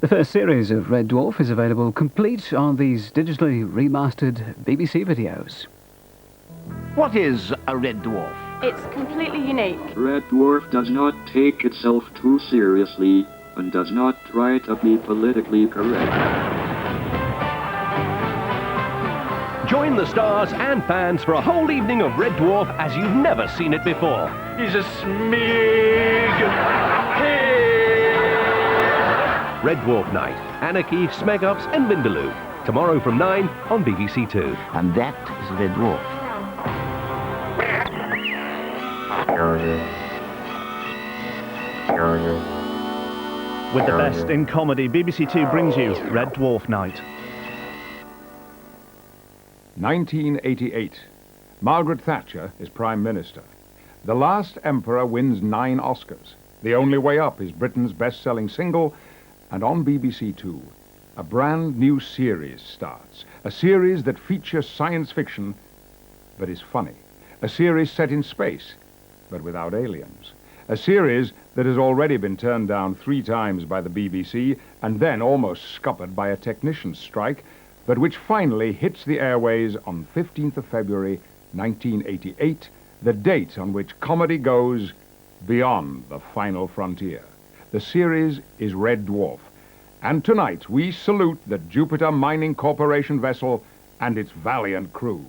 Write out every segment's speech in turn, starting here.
The first series of Red Dwarf is available complete on these digitally remastered BBC videos. What is a Red Dwarf? It's completely unique. Red Dwarf does not take itself too seriously and does not try to be politically correct. Join the stars and fans for a whole evening of Red Dwarf as you've never seen it before. He's a Smeg. Red Dwarf Night, Anarchy, Smeg Ups and Vindaloo. Tomorrow from 9 on BBC Two. And that is Red Dwarf. With the best in comedy, BBC Two brings you Red Dwarf Night. 1988. Margaret Thatcher is Prime Minister. The Last Emperor wins 9 Oscars. The Only Way Up is Britain's best-selling single. And on BBC Two, a brand new series starts. A series that features science fiction, but is funny. A series set in space, but without aliens. A series that has already been turned down 3 times by the BBC and then almost scuppered by a technician's strike, but which finally hits the airways on 15th of February 1988, the date on which comedy goes beyond the final frontier. The series is Red Dwarf, and tonight we salute the Jupiter Mining Corporation vessel and its valiant crew.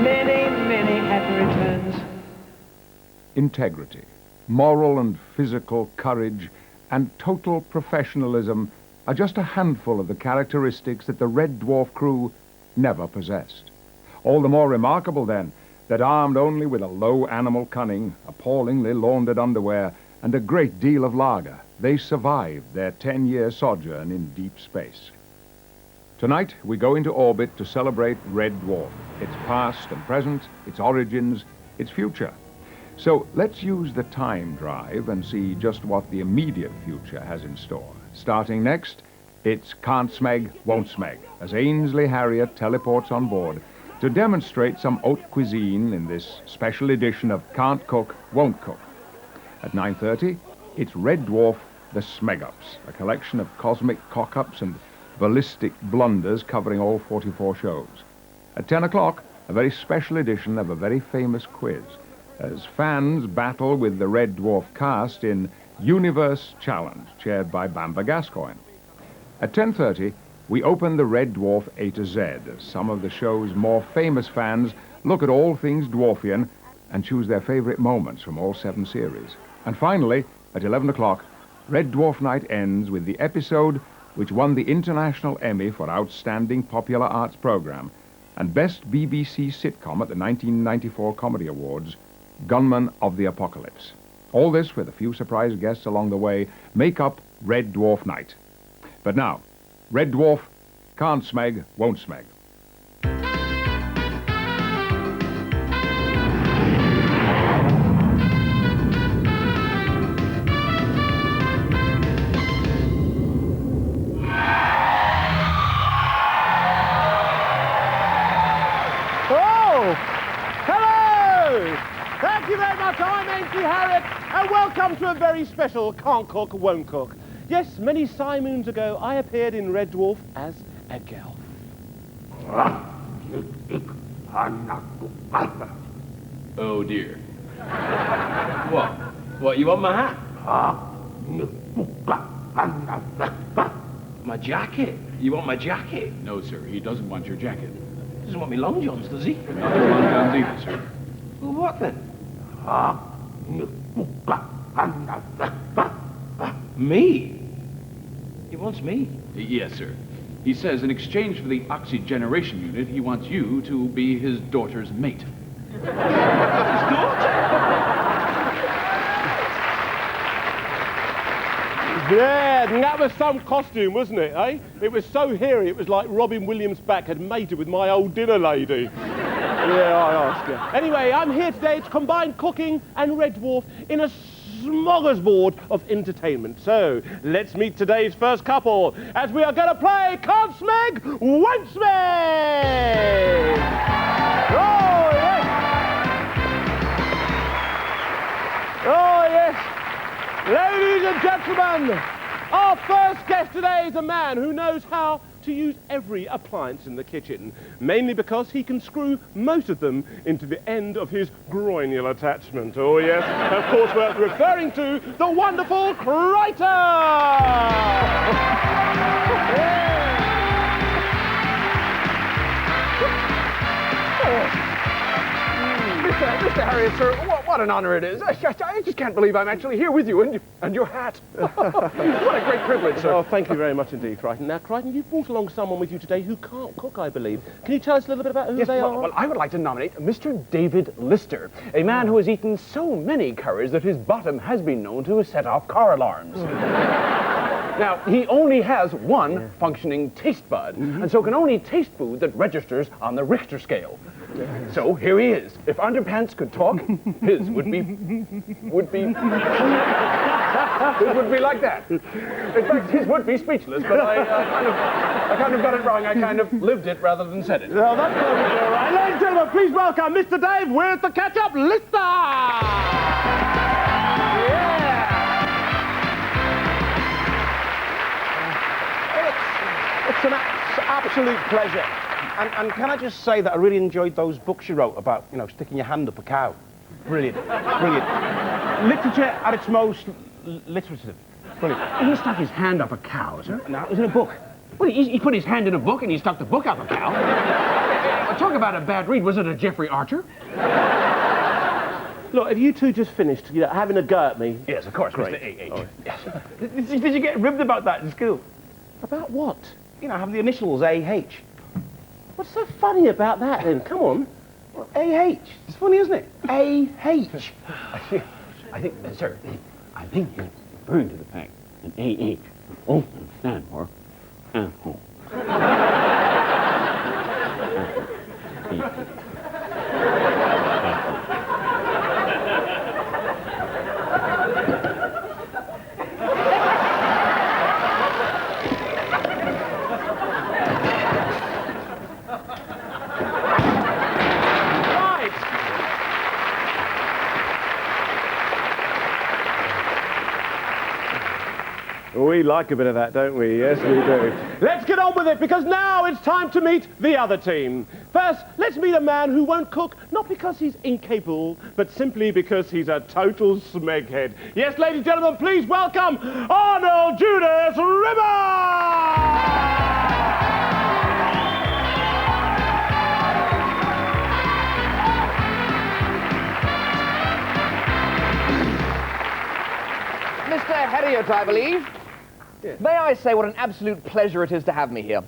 Many happy returns. Integrity, moral and physical courage, and total professionalism are just a handful of the characteristics that the Red Dwarf crew never possessed. All the more remarkable, then, that armed only with a low animal cunning, appallingly laundered underwear, and a great deal of lager, they survived their 10-year sojourn in deep space. Tonight, we go into orbit to celebrate Red Dwarf, its past and present, its origins, its future. So let's use the time drive and see just what the immediate future has in store. Starting next, it's Can't Smeg, Won't Smeg, as Ainsley Harriott teleports on board to demonstrate some haute cuisine in this special edition of Can't Cook, Won't Cook. At 9:30, it's Red Dwarf, the Smeg-Ups, a collection of cosmic cock-ups and ballistic blunders covering all 44 shows. At 10 o'clock, a very special edition of a very famous quiz, as fans battle with the Red Dwarf cast in Universe Challenge, chaired by Bamber Gascoigne. At 10:30, we open the Red Dwarf A to Z, as some of the show's more famous fans look at all things Dwarfian and choose their favorite moments from all 7 series. And finally, at 11 o'clock, Red Dwarf Night ends with the episode which won the International Emmy for Outstanding Popular Arts Program and Best BBC Sitcom at the 1994 Comedy Awards, Gunman of the Apocalypse. All this, with a few surprise guests along the way, make up Red Dwarf Night. But now, Red Dwarf, Can't Smeg, Won't Smeg. Oh! Hello! Thank you very much. I'm Ainsley Harriott, and welcome to a very special Can't Cook, Won't Cook. Yes, many moons ago, I appeared in Red Dwarf as a GELF. Oh, dear. What, you want my hat? My jacket? You want my jacket? No, sir, he doesn't want your jacket. He doesn't want me long johns, does he? Not your long johns either, sir. Well, what then? Me? He wants me? Yes, sir. He says in exchange for the oxygeneration unit, he wants you to be his daughter's mate. His daughter? Yeah, and that was some costume, wasn't it, eh? It was so hairy, it was like Robin Williams' back had mated with my old dinner lady. Yeah, I ask you. Anyway, I'm here today to combine cooking and Red Dwarf in a smorgasbord of entertainment. So, let's meet today's first couple, as we are going to play Can't Smeg, Won't Smeg! Oh, yes! Oh, yes! Ladies and gentlemen, our first guest today is a man who knows how to use every appliance in the kitchen, mainly because he can screw most of them into the end of his groinial attachment. Oh yes, of course we're referring to the wonderful Kryten! Mr. Harriott, sir, what an honor it is. I just can't believe I'm actually here with you and your hat. What a great privilege, sir. Oh, thank you very much indeed, Kryten. Now, Kryten, you've brought along someone with you today who can't cook, I believe. Can you tell us a little bit about who they are? Well, I would like to nominate Mr. David Lister, a man who has eaten so many curries that his bottom has been known to set off car alarms. Now, he only has one functioning taste bud, and so can only taste food that registers on the Richter scale. So here he is. If underpants could talk, his would be like that. In fact, his would be speechless, but I kind of got it wrong. I kind of lived it rather than said it. Well, that's perfectly all right. Ladies and gentlemen, please welcome Mr. Dave with the ketchup lister! It's an absolute pleasure. And can I just say that I really enjoyed those books you wrote about, you know, sticking your hand up a cow. Brilliant. Brilliant. Literature at its most literative. Brilliant. He stuck his hand up a cow, sir. No, it was in a book. Well, he put his hand in a book and he stuck the book up a cow. Talk about a bad read. Was it a Jeffrey Archer? Look, have you two just finished, you know, having a go at me? Yes, of course, Great. Mr. A.H. Oh. Yes. Did you get ribbed about that in school? About what? You know, having the initials A-H. What's so funny about that, then? Come on. Well, A-H. It's funny, isn't it? A-H. I think, sir, I think he's referring to the fact that A.H. often stand for asshole. We like a bit of that, don't we? Yes, we do. Let's get on with it, because now it's time to meet the other team. First, let's meet a man who won't cook, not because he's incapable, but simply because he's a total smeghead. Yes, ladies and gentlemen, please welcome Arnold Judas Rimmer! Mr. Harriott, I believe. Yes. May I say what an absolute pleasure it is to have me here?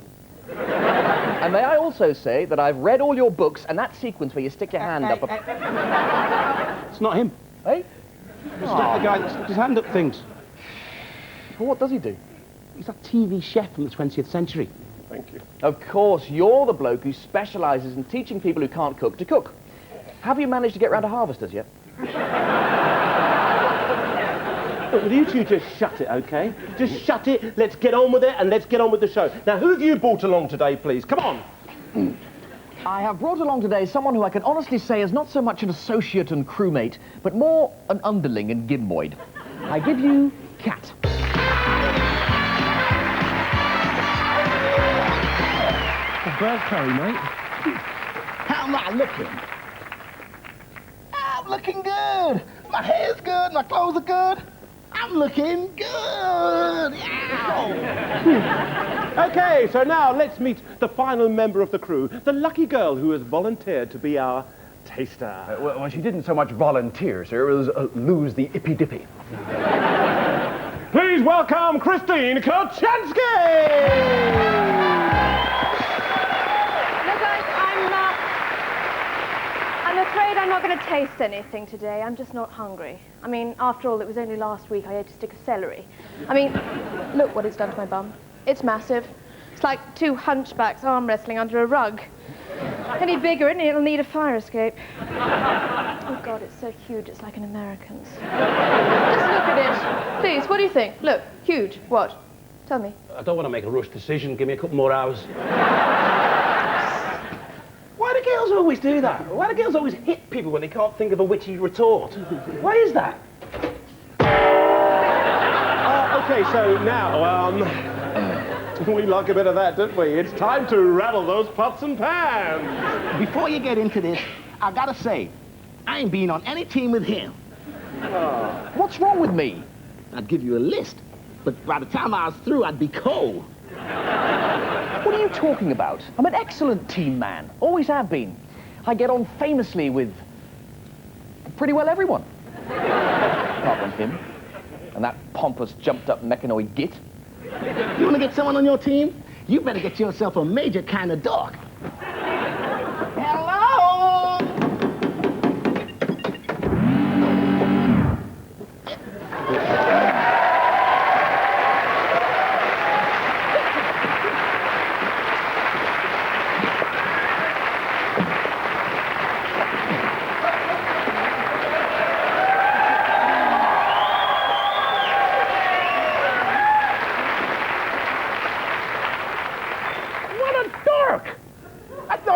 And may I also say that I've read all your books, and that sequence where you stick your hand up... It's not him. Eh? It's not the guy that sticks his hand up things. Well, what does he do? He's that TV chef from the 20th century. Thank you. Of course, you're the bloke who specialises in teaching people who can't cook to cook. Have you managed to get round to harvesters yet? Look, will you two just shut it, okay? Just shut it, let's get on with it, and let's get on with the show. Now, who have you brought along today, please? Come on. I have brought along today someone who I can honestly say is not so much an associate and crewmate, but more an underling and gimboid. I give you Cat. A bird curry, mate. How am I looking? I'm looking good. My hair's good, my clothes are good. I'm looking good. Yeah. Okay, so now let's meet the final member of the crew, the lucky girl who has volunteered to be our taster. Well, she didn't so much volunteer, sir. It was lose the ippy-dippy. Please welcome Christine Kolchansky! I'm afraid I'm not going to taste anything today. I'm just not hungry. I mean, after all, it was only last week I ate a stick of celery. I mean, look what it's done to my bum. It's massive. It's like two hunchbacks arm wrestling under a rug. Any bigger, isn't it? It'll need a fire escape. Oh, God, it's so huge, it's like an American's. Just look at it. Please, what do you think? Look, huge. What? Tell me. I don't want to make a rush decision. Give me a couple more hours. Why do girls always do that? Why do girls always hit people when they can't think of a witty retort? Why is that? Okay, so now, we like a bit of that, don't we? It's time to rattle those pots and pans. Before you get into this, I gotta say, I ain't been on any team with him. What's wrong with me? I'd give you a list, but by the time I was through, I'd be cold. What are you talking about? I'm an excellent team man. Always have been. I get on famously with pretty well everyone. Apart from him. And that pompous, jumped-up mechanoid git. You want to get someone on your team? You better get yourself a major kind of dog. Hello?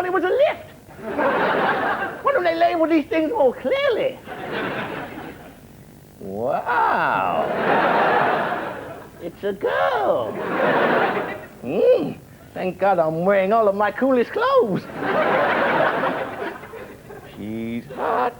It was a lift. Why don't they label these things more clearly? Wow. It's a girl. Thank God I'm wearing all of my coolest clothes. She's hot.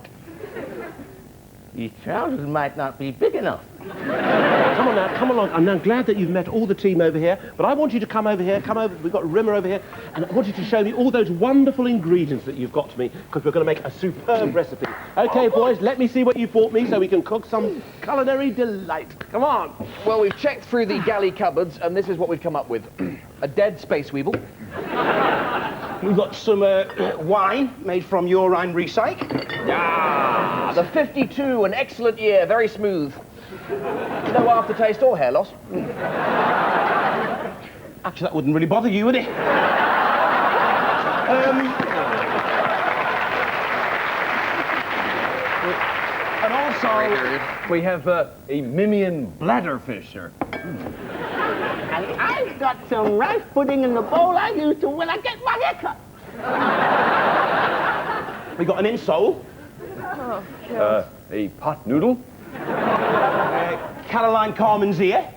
These trousers might not be big enough. Come on now, come along. I'm glad that you've met all the team over here, but I want you to come over here, we've got Rimmer over here, and I want you to show me all those wonderful ingredients that you've got to me, because we're going to make a superb recipe. Okay, boys, let me see what you've brought me so we can cook some culinary delight. Come on. Well, we've checked through the galley cupboards, and this is what we've come up with. A dead space weevil. We've got some wine made from urine recyc. Ah, the 52, an excellent year, very smooth. No aftertaste or hair loss. Actually, that wouldn't really bother you, would it? And also, we have a Mimian bladderfish, sir. And I've got some rice pudding in the bowl I use to when I get my haircut. We got an insole. Oh, God. A pot noodle. Caroline Carmen's ear.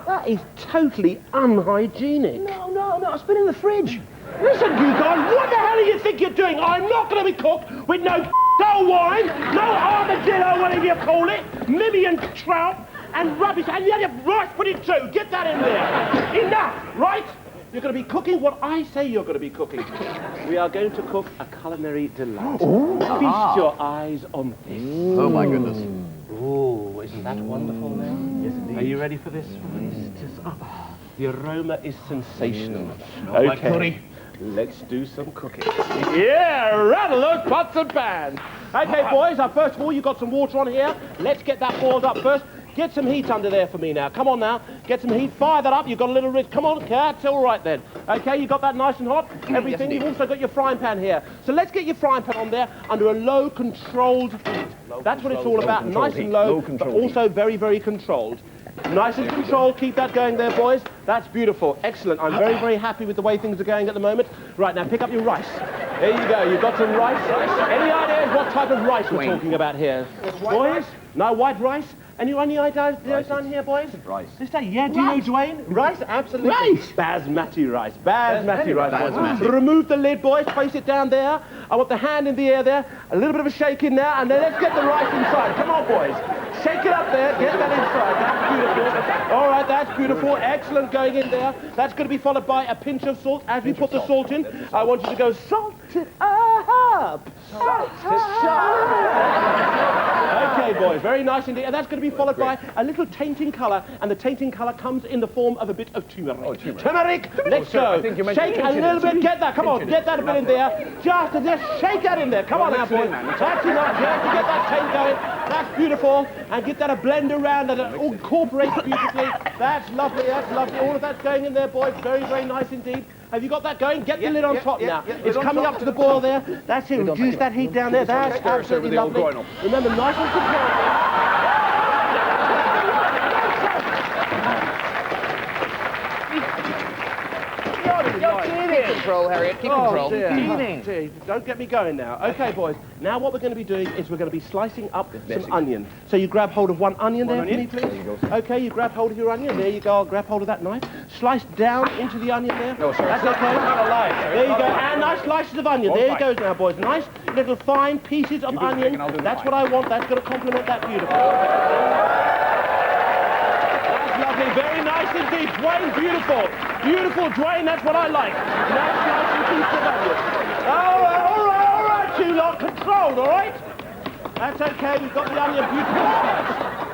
That is totally unhygienic. No, it's been in the fridge. Listen, you guys, what the hell do you think you're doing? I'm not going to be cooked with no wine, no armadillo, whatever you call it, Mimian trout, and rubbish, and you have rice pudding too. Get that in there. Enough, right? You're going to be cooking what I say you're going to be cooking. We are going to cook a culinary delight. Feast your eyes on this. Oh, my goodness. Oh, isn't that wonderful now? Yes, indeed. Are you ready for this? The aroma is sensational. Like curry. Let's do some cooking. Yeah, rattle those pots and pans. Okay, boys, first of all, you've got some water on here. Let's get that boiled up first. Get some heat under there for me now. Come on now. Get some heat. Fire that up. You've got a little ridge. Come on, that's all right then. Okay, you got that nice and hot? Everything. Yes, You've also got your frying pan here. So let's get your frying pan on there under a low controlled heat. That's what it's all about. Nice and low, but also very, very controlled. Nice and controlled. Keep that going there, boys. That's beautiful. Excellent. I'm very, very happy with the way things are going at the moment. Right, now pick up your rice. There you go. You've got some rice. Any ideas what type of rice we're talking about here? Boys? No, white rice? Any ideas down here, boys? Rice. Yeah, do you know Duane? Rice? Absolutely. Rice! Basmati rice. Basmati rice, boys. Remove the lid, boys. Place it down there. I want the hand in the air there. A little bit of a shake in there, and then let's get the rice inside. Come on, boys. Shake it up there. Get that inside. That's beautiful. All right, that's beautiful. Excellent going in there. That's going to be followed by a pinch of salt. As we put the salt in, I want you to go salt it up. Salt it up. Okay, boys. Very nice indeed. And that's going to be followed by a little tainting colour, and the tainting colour comes in the form of a bit of turmeric. Oh, turmeric! Let's go. Shake a little bit. Get that. Come on. Get that a bit in there. Just shake that in there. Come on now, boys. That's enough. Yeah, to get that taint going. That's beautiful. And get that a blend around and it all incorporates beautifully. That's lovely, that's lovely. All of that's going in there, boys. Very, very nice indeed. Have you got that going? Get the lid on top now. It's coming up to the boil there. That's it. Reduce that heat down there. That's absolutely lovely. Remember, nice and controlled. Keep control, Harriet. Keep control. Dear. Don't get me going now. Okay, boys. Now what we're going to be doing is we're going to be slicing up some onion. So you grab hold of one onion there for me, please. Okay, you grab hold of your onion. There you go. I'll grab hold of that knife. Slice down into the onion there. No, sorry. That's okay. There you go. And nice slices of onion. There you go now, boys. Nice little fine pieces of onion. That's what I want. That's going to complement that beautifully. Lovely, very nice indeed. Duane, beautiful. Beautiful, Duane, that's what I like. Nice and piece of onion. All right, you lot, controlled, all right? That's okay, we've got the onion beautiful.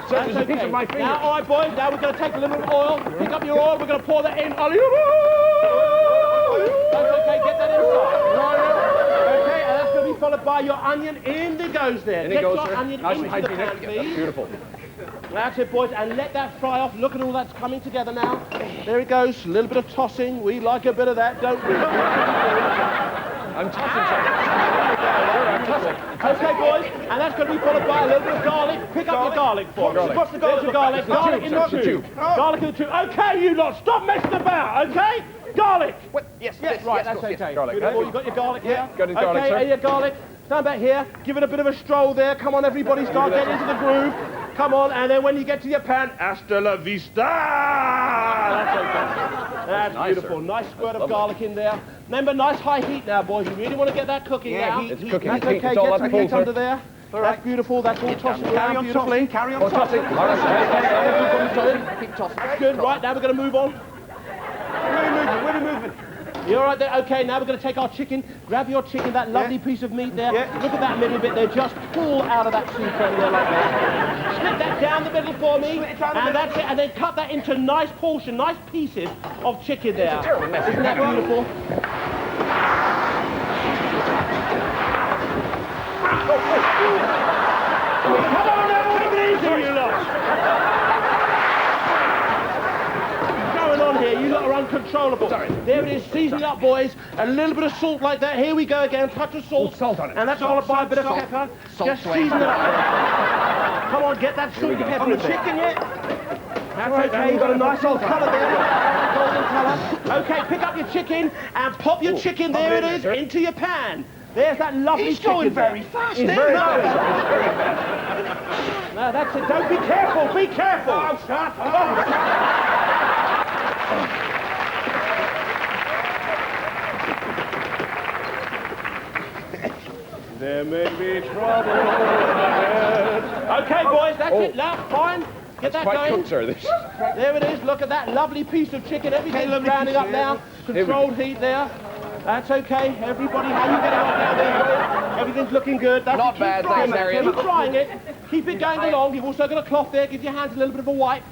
So there's a piece of my finger. Now, all right, boys, now we're going to take a little bit of oil. Pick up your oil, we're going to pour that in. That's okay, get that inside. Okay, and that's going to be followed by your onion. In it goes there. In it goes, your sir. onion Nice and into the hygienic. pan, please. That's beautiful. That's it, boys, and let that fry off. Look at all that's coming together now. There it goes, a little bit of tossing. We like a bit of that, don't we? I'm tossing. Okay, boys, and that's going to be followed by a little bit of garlic. Pick up your garlic for me. What's the garlic? Garlic. Garlic in the tube. Garlic in the tube. Okay, you lot, stop messing about, okay? Garlic. Yes, right, that's okay. Garlic. Beautiful, you got your garlic here? Got his garlic, okay, sir. your garlic. Stand back here, give it a bit of a stroll there. Come on, everybody, start getting into the groove. Come on, and then when you get to your pan, hasta la vista! That's okay. That's nice, beautiful. Sir. Nice squirt of garlic in there. Remember, nice high heat now, boys. You really want to get that cooking now. It's cooking. That's okay, get some heat under there. That's beautiful, that's all tossing around beautifully. Carry on tossing. Keep tossing. That's good. Right, now we're going to move on. Where are we moving? You're right there. Okay, now we're going to take our chicken. Grab your chicken, that lovely piece of meat there. Look at that middle bit there. Just pull out of that soup there like that. Split that down the middle for me. And that's it. And then cut that into nice portion, nice pieces of chicken there. It's a terrible mess. Isn't that beautiful? Come on now, take it easy, you lot. Here, you lot are uncontrollable. Sorry. There it is, season up, boys. A little bit of salt like that. Here we go again, touch of salt. Salt on it. And that's followed by a bit of pepper. Just season it up. Come on, get that salt and pepper in there. Chicken yet? That's okay, you've got a nice old colour there. Golden colour. Okay, pick up your chicken and pop your chicken, there it is, into your pan. There's that lovely He's chicken. going very fast. He's very fast. No, that's it. Don't be careful, be careful. Oh, shut up. There may be trouble ahead. Okay, boys, that's it. Now, fine. Get that quite going. cooked, sir, this. There it is. Look at that lovely piece of chicken. Everything's rounding up now. Controlled heat there. That's okay. Everybody, how you getting on down there? Everything's looking good. That's Not bad, thanks, Harriet. Keep trying it. Keep it going along. You've also got a cloth there. Give your hands a little bit of a wipe.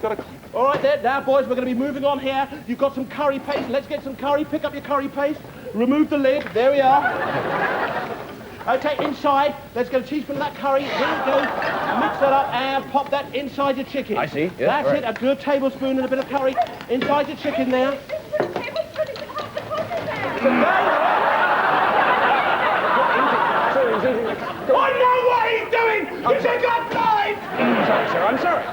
All right, there. Now, boys, we're going to be moving on here. You've got some curry paste. Let's get some curry. Pick up your curry paste. Remove the lid. There we are. Okay, inside, let's get a teaspoon of that curry. Here we go. Mix that up and pop that inside your chicken. I see. Yeah, that's it, a good tablespoon and a bit of curry inside your chicken there. I know what he's doing! He's a god blind! I'm sorry, sir, I'm sorry.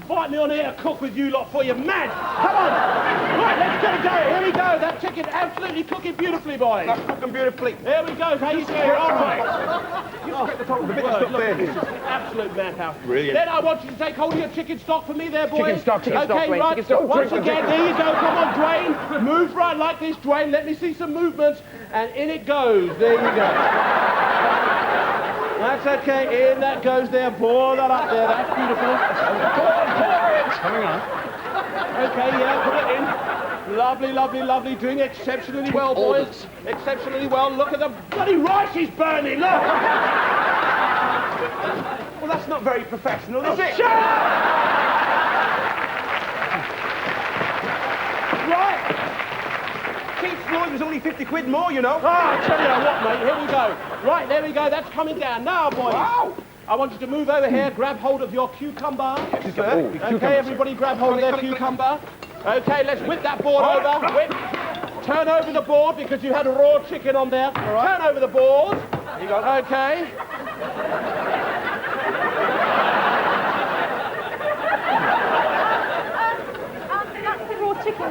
Fight me on here to cook with you lot for you, mad! Come on! Right, let's get it going. Here we go. That chicken absolutely cooking beautifully, boys. That's cooking beautifully. Here we go. How you doing? All right. You forget the top of the bit of stuff there. This is an absolute madhouse. Brilliant. Then I want you to take hold of your chicken stock for me there, boys. Chicken stock, okay, Duane, right. chicken stock. Once again, there you go. Come on, Duane. Move right like this, Duane. Let me see some movements. And in it goes. There you go. That's okay. In that goes there. Pour that up there. That's beautiful. Pour it. Coming on. Okay, yeah, put it in. Lovely, lovely, lovely. Doing exceptionally well, boys. Exceptionally well. Look at the bloody rice is burning. Look. Well, that's not very professional, is it? Shut up! Right. Keith Floyd was only 50 quid more, you know. Oh, I tell you what, mate. Here we go. Right, there we go. That's coming down. Now, boys. Wow. I want you to move over here, grab hold of your cucumber. Yes, sir. Okay, everybody grab hold of their cucumber. Okay, let's whip that board over. Whip. Turn over the board because you had a raw chicken on there. All right. Turn over the board. You got it. Okay. That's the raw chicken.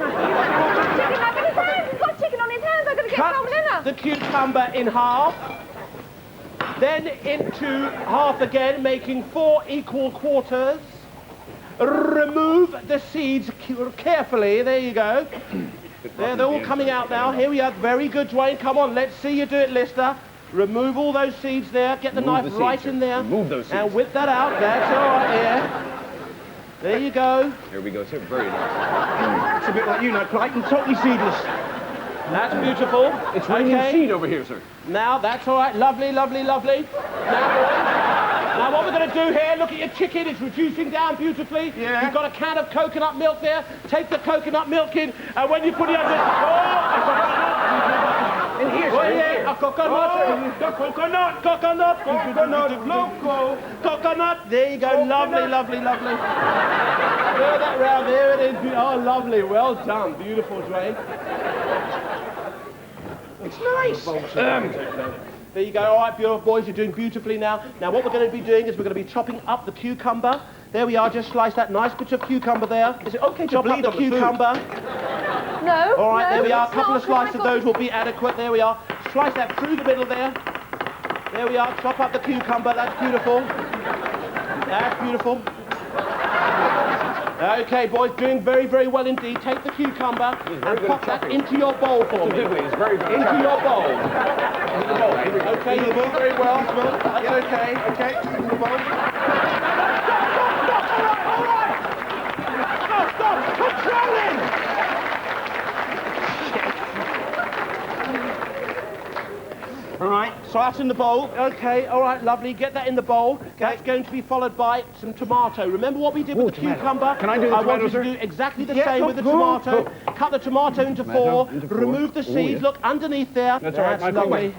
He's got chicken on his hands. I'm going to get Cut the cucumber in half. Then into half again, making 4 equal quarters. Remove the seeds carefully. There you go. There, they're all coming out now. Here we are. Very good, Duane. Come on, let's see you do it, Lister. Remove all those seeds there. Get the knife right in there. Remove those seeds. And whip that out. That's all right there. There you go. Here we go, sir. Very nice. It's a bit like you now, Kryten. Totally seedless. That's beautiful. It's raining seed over here, sir. Now, that's all right. Lovely, lovely, lovely. Now, what we're going to do here, look at your chicken. It's reducing down beautifully. Yeah. You've got a can of coconut milk there. Take the coconut milk in, and when you put it under... In here, sir. Oh, yeah. Coconut. There you go. Lovely, lovely, lovely. Throw that round. There it is. Oh, lovely. Well done. Beautiful, Duane. It's nice. There you go. All right, beautiful boys, you're doing beautifully now. Now, what we're going to be doing is we're going to be chopping up the cucumber. There we are. Just slice that nice bit of cucumber there. Is it okay to bleed up the cucumber? No. All right, no, there we are. A couple of not. slices of those will be adequate. There we are. Slice that through the middle there. There we are. Chop up the cucumber. That's beautiful. That's beautiful. Okay, boys, doing very, very well indeed. Take the cucumber and pop that into your bowl for me. It's very good. Into your bowl. Okay, you're doing very well. That's okay. Okay, in the bowl. Stop! Controlling! All right, so that's in the bowl. Okay, all right, lovely. Get that in the bowl. Okay. That's going to be followed by some tomato. Remember what we did with the cucumber? Can I do the tomato, I want you to do exactly the same with the tomato. Cut the tomato into 4. Remove the seeds. Look underneath there. That's all right, lovely.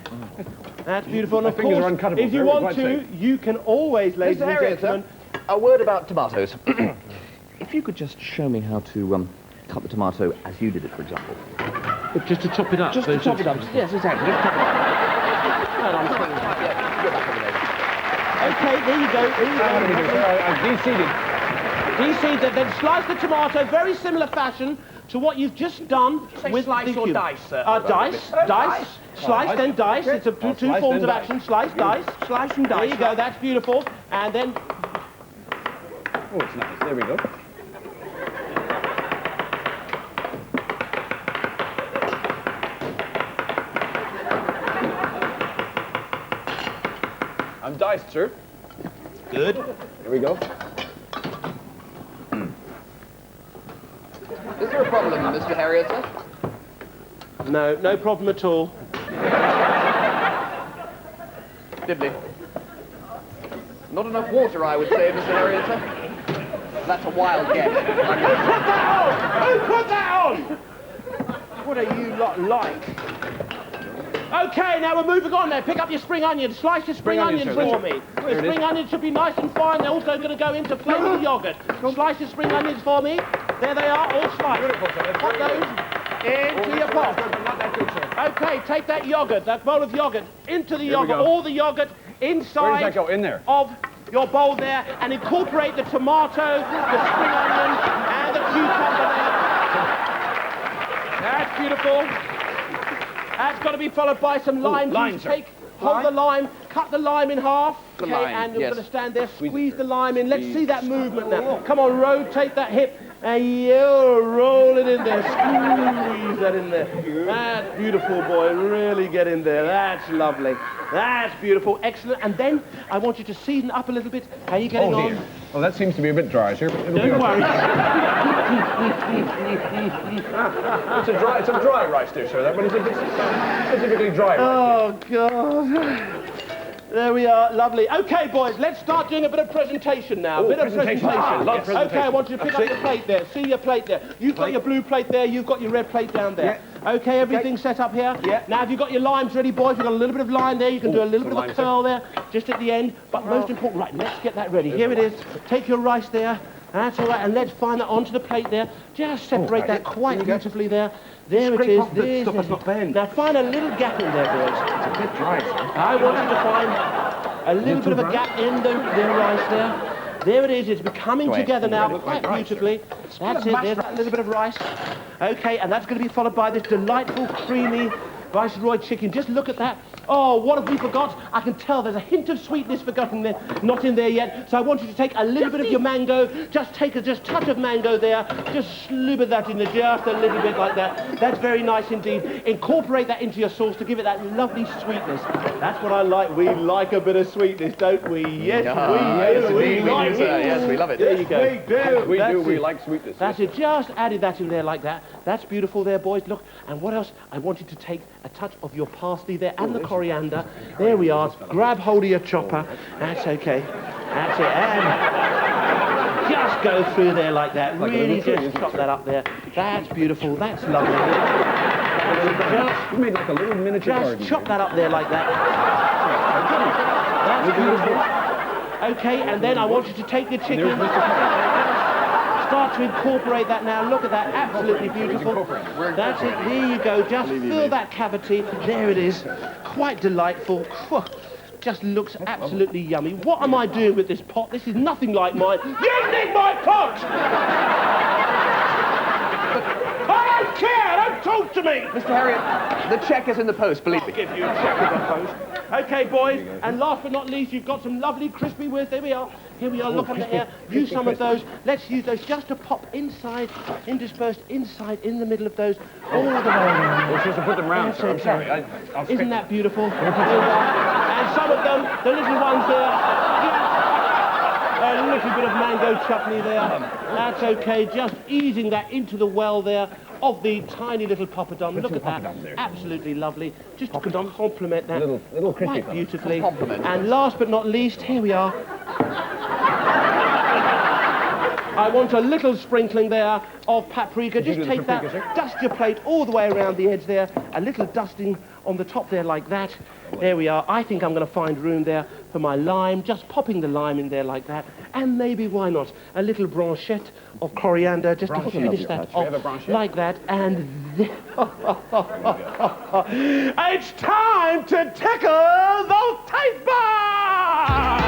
That's beautiful. And of fingers course, are uncuttable. if you want to, you can always, ladies and gentlemen... A word about tomatoes. If you could just show me how to cut the tomato as you did it, for example. But just to chop it up. Just to chop it up. Yes, exactly. Just chop it up. Okay, there you go. I've de-seeded. De-seed it, then slice the tomato, very similar fashion to what you've just done with slice the or cube. dice, sir? Dice. Slice, then dice. It's a two forms of action. Slice, dice. Slice and dice. There you go, that's beautiful. And then... Oh, it's nice. There we go. I'm diced, sir. Good. Here we go. Is there a problem, Mr. Harriott, sir? No, no problem at all. Dibbley. Not enough water, I would say, Mr. Harriott, sir. That's a wild guess. Who put that on? Who put that on? What are you lot like? Okay, now we're moving on there. Pick up your spring onions. Slice your spring onions for me. The spring onions should be nice and fine. They're also going to go into flavor yogurt. Slice your spring onions for me. There they are, all sliced. Put those into your pot. Okay, take that yogurt, that bowl of yogurt, into the yogurt. All the yogurt inside. Where does that go? In there? Of your bowl there, and incorporate the tomato, the spring onion, and the cucumber there. That's beautiful. That's got to be followed by some lime juice. Hold the lime, cut the lime in half. Okay, and you're going to stand there, squeeze the lime in. Let's see that movement now. Come on, rotate that hip, and you roll it in there. Squeeze that in there. That's beautiful, boy. Really get in there. That's lovely. That's beautiful. Excellent. And then I want you to season up a little bit. How are you getting on? Well, that seems to be a bit dry, sir. Don't worry. It's a dry rice dish, sir. That one is specifically dry rice. Oh, God. There we are. Lovely. Okay, boys, let's start doing a bit of presentation now. Love presentation. Okay, I want you to pick up your plate there. See your plate there. You've got your blue plate there. You've got your red plate down there. Okay, everything's set up here? Yeah. Now, have you got your limes ready, boys? We've got a little bit of lime there. You can do a little bit of a curl there, just at the end. But most important, right, let's get that ready. Here it is. Take your rice there. That's all right, and let's find that onto the plate there. Just separate that quite beautifully there. There it is. There's stuff that's not burned. Now, find a little gap in there, boys. It's a bit dry, sir. I want you to find a little bit of a gap in the rice there. There it is, it's becoming together now quite beautifully. That's it, there's that little bit of rice. Okay, and that's going to be followed by this delightful, creamy Viceroy chicken. Just look at that. Oh, what have we forgot? I can tell there's a hint of sweetness forgotten there, not in there yet. So I want you to take a little bit of your mango, just take a touch of mango there, just slither that in there just a little bit like that. That's very nice indeed. Incorporate that into your sauce to give it that lovely sweetness. That's what I like. We like a bit of sweetness, don't we? Yes, we like it. Yes, we love it. There you go. We do. We like sweetness. That's it. Just added that in there like that. That's beautiful there, boys. Look. And what else? I want you to take a touch of your parsley there and the coriander. There we are. Grab hold of your chopper. That's okay. That's it. And just go through there like that. Really just chop that up there. That's beautiful. That's lovely. You made like a little miniature garden. Just chop that up there like that. That's beautiful. Okay, and then I want you to take the chicken. Start to incorporate that now. Look at that. Absolutely beautiful. That's it. There you go. Just fill that cavity. There it is. Quite delightful. Just looks absolutely yummy. What am I doing with this pot? This is nothing like mine. You need my pot! I don't care! Don't talk to me! Mr. Harriott, the check is in the post, believe me. I'll give you a check in the post. Okay, boys, and last but not least, you've got some lovely crispy whiz. There we are. Here we are, look under here. Use some of those. Let's use those just to pop inside, interspersed inside, in the middle of those, all the way around. We're supposed to put them round, sir. I'm sorry. Isn't that beautiful? And some of them, the little ones there, a little bit of mango chutney there. That's okay, just easing that into the well there of the tiny little poppadom. Look at that, absolutely lovely. Just to complement that little crispy quite beautifully. And last but not least, here we are. I want a little sprinkling there of paprika. Just take that, dust your plate all the way around the edge there. A little dusting on the top there like that. There we are. I think I'm going to find room there for my lime. Just popping the lime in there like that. And maybe, why not, a little branchette of coriander just to finish that off like that. And it's time to tickle those taste buds!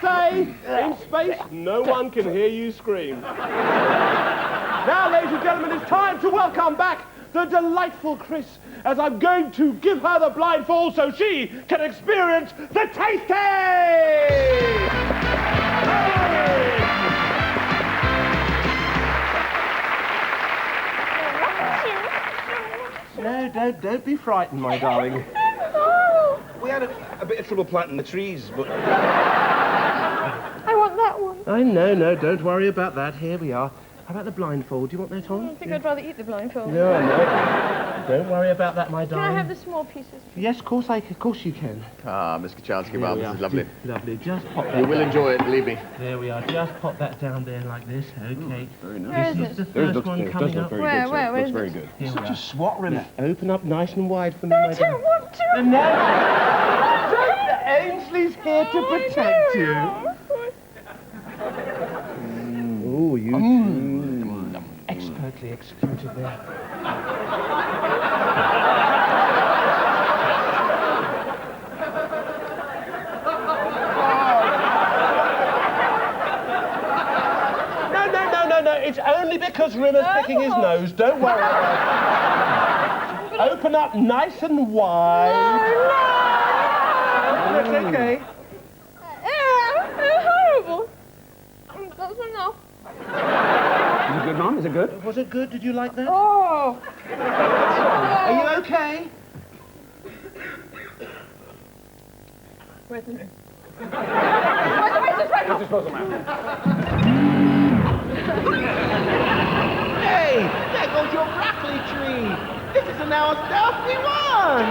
Say, in space, no one can hear you scream. Now, ladies and gentlemen, it's time to welcome back the delightful Chris, as I'm going to give her the blindfold so she can experience the taste taste! No, don't be frightened, my darling. We had a bit of trouble planting the trees, but... I want that one. I know, no, don't worry about that. Here we are. How about the blindfold? Do you want that on? I think I'd rather eat the blindfold. No. Don't worry about that, my darling. Can I have the small pieces? Yes, of course you can. Ah, Miss Kachalski, Bob, this is lovely. Lovely. Just pop that You will down. enjoy it, believe me. There we are. Just pop that down there like this. Okay. Very nice. Where is This is it? the first one coming up. Where is very it? good. Here we Such are. a swat rimmer. Open up nice and wide for me, I my don't darling. want to. No. Ainsley's here to protect you. Oh, you expertly executed there. No, it's only because Rimmer's picking his nose. Don't worry about it. Open up nice and wide. That's okay. Horrible. That's enough. Is it good, Mum? Is it good? Was it good? Did you like that? Oh. Are you okay? Where's the... Hey, there goes your broccoli tree. This is now a stealthy one.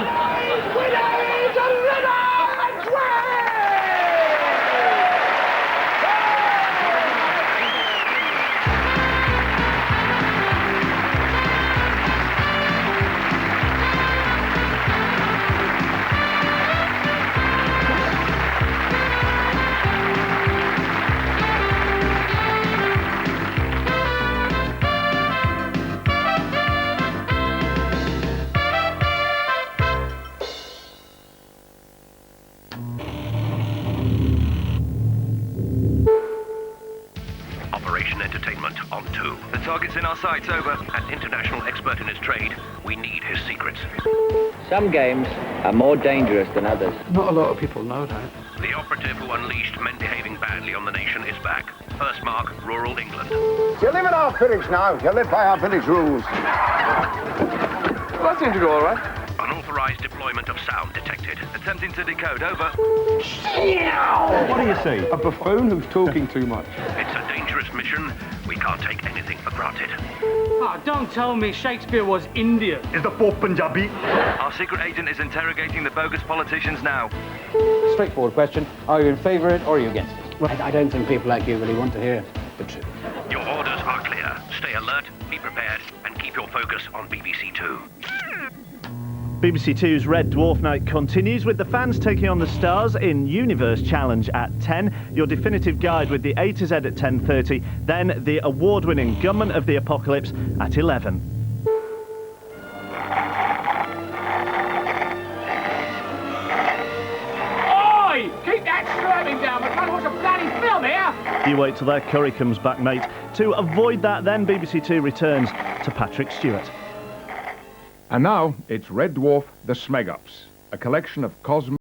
Winner is a winner! targets in our sights, over. An international expert in his trade. We need his secrets. Some games are more dangerous than others. Not a lot of people know that. The operative who unleashed men behaving badly on the nation is back. First mark, rural England. You live in our village now. You live by our village rules. Well, that seems to go all right. Unauthorized deployment of sound detected. Attempting to decode, over. What do you see? A buffoon who's talking too much. It's a dangerous mission. We can't take anything for granted. Oh, don't tell me Shakespeare was Indian. Is the Pope Punjabi? Our secret agent is interrogating the bogus politicians now. Straightforward question. Are you in favour of it or are you against it? Well, I don't think people like you really want to hear the truth. Your orders are clear. Stay alert, be prepared, and keep your focus on BBC Two. BBC Two's Red Dwarf Night continues with the fans taking on the stars in Universe Challenge at 10, your definitive guide with the A to Z at 10:30, then the award-winning Gunman of the Apocalypse at 11. Oi! Keep that swerving down. We're trying to watch a bloody film here. You wait till their curry comes back, mate. To avoid that, then BBC Two returns to Patrick Stewart. And now, it's Red Dwarf, the Smeg Ups, a collection of cosmic